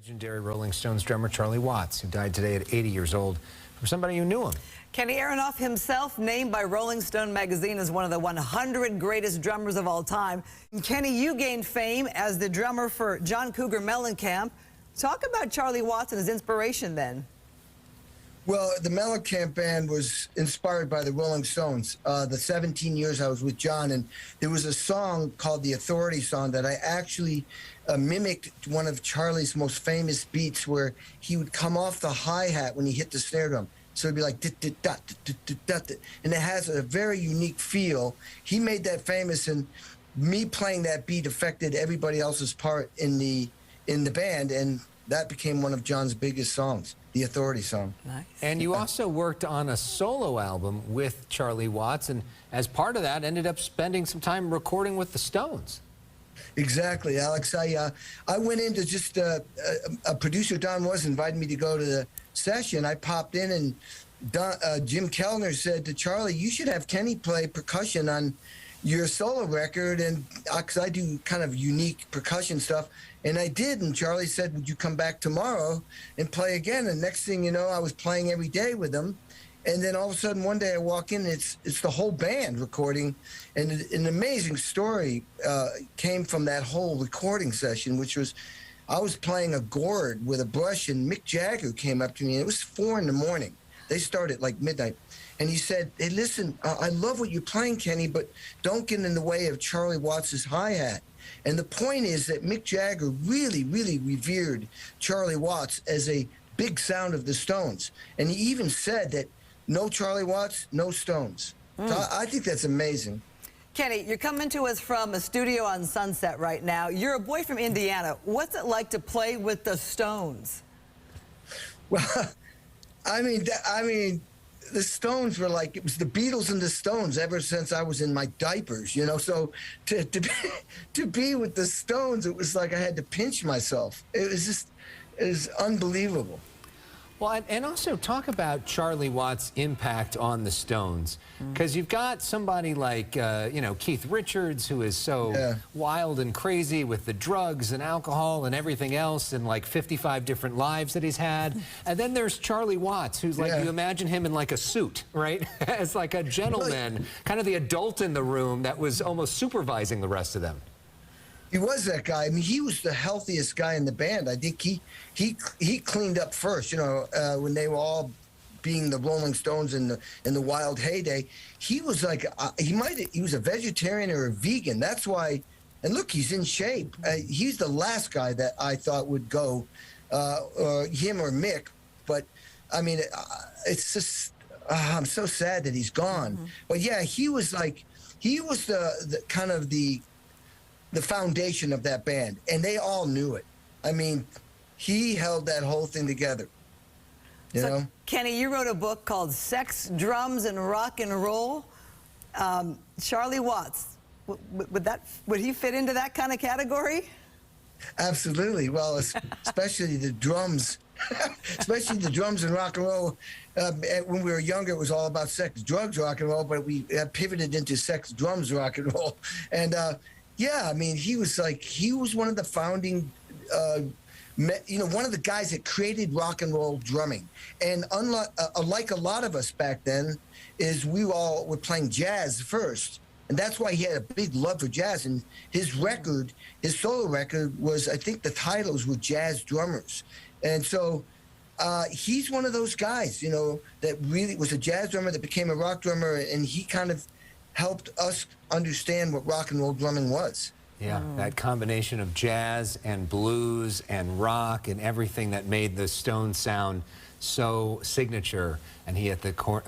Legendary Rolling Stones drummer Charlie Watts, who died today at 80 years old, from somebody who knew him. Kenny Aronoff himself named by Rolling Stone magazine as one of the 100 greatest drummers of all time. And Kenny, you gained fame as the drummer for John Cougar Mellencamp. Talk about Charlie Watts and his inspiration then. Well, the Mellencamp band was inspired by the Rolling Stones. The 17 years I was with John, and there was a song called the Authority song that I actually mimicked one of Charlie's most famous beats, where he would come off the hi-hat when he hit the snare drum. So it'd be like, and it has a very unique feel. He made that famous, and me playing that beat affected everybody else's part in the band, and that became one of John's biggest songs, the Authority song. Nice. And you also worked on a solo album with Charlie Watts, and as part of that, ended up spending some time recording with the Stones. Exactly, Alex. I went into just a producer, Don was, invited me to go to the session. I popped in, and Jim Kellner said to Charlie, "You should have Kenny play percussion on your solo record," and because I do kind of unique percussion stuff. And I did, and Charlie said, "Would you come back tomorrow and play again?" And next thing you know, I was playing every day with him. And then all of a sudden, one day I walk in, it's the whole band recording. And an amazing story came from that whole recording session, which was, I was playing a gourd with a brush, and Mick Jagger came up to me, and it was 4 in the morning. They started like midnight. And he said, "Hey, listen, I love what you're playing, Kenny, but don't get in the way of Charlie Watts' hi-hat." And the point is that Mick Jagger really, really revered Charlie Watts as a big sound of the Stones. And he even said that no Charlie Watts, no Stones. So I think that's amazing. Kenny, you're coming to us from a studio on Sunset right now. You're a boy from Indiana. What's it like to play with the Stones? Well, I mean, the Stones were like, it was the Beatles and the Stones ever since I was in my diapers, you know. So to be with the Stones, it was like I had to pinch myself. It was unbelievable. Well, and also talk about Charlie Watts' impact on the Stones, because you've got somebody like, you know, Keith Richards, who is so wild and crazy with the drugs and alcohol and everything else, and like 55 different lives that he's had. And then there's Charlie Watts, who's like, you imagine him in like a suit, right? As like a gentleman, kind of the adult in the room that was almost supervising the rest of them. He was that guy. I mean, he was the healthiest guy in the band. I think he cleaned up first. You know, when they were all being the Rolling Stones in the wild heyday, he was like he was a vegetarian or a vegan. That's why. And look, he's in shape. He's the last guy that I thought would go, him or Mick. But I mean, it's just I'm so sad that he's gone. But yeah, he was the kind of the foundation of that band, and they all knew it. I mean, he held that whole thing together, you know? Kenny, you wrote a book called Sex, Drums, and Rock and Roll. Charlie Watts, would he fit into that kind of category? Absolutely. Well, especially the drums. Especially the drums and rock and roll. When we were younger, it was all about sex, drugs, rock and roll, but we pivoted into sex, drums, rock and roll. And yeah, I mean, he was one of the founding, you know, one of the guys that created rock and roll drumming. And unlike a lot of us back then, is we all were playing jazz first. And that's why he had a big love for jazz. And his record, his solo record was, I think the titles were Jazz Drummers. And so he's one of those guys, you know, that really was a jazz drummer that became a rock drummer, and he kind of helped us understand what rock and roll drumming was. Yeah, that combination of jazz and blues and rock and everything that made the Stones sound so signature, and he at the core.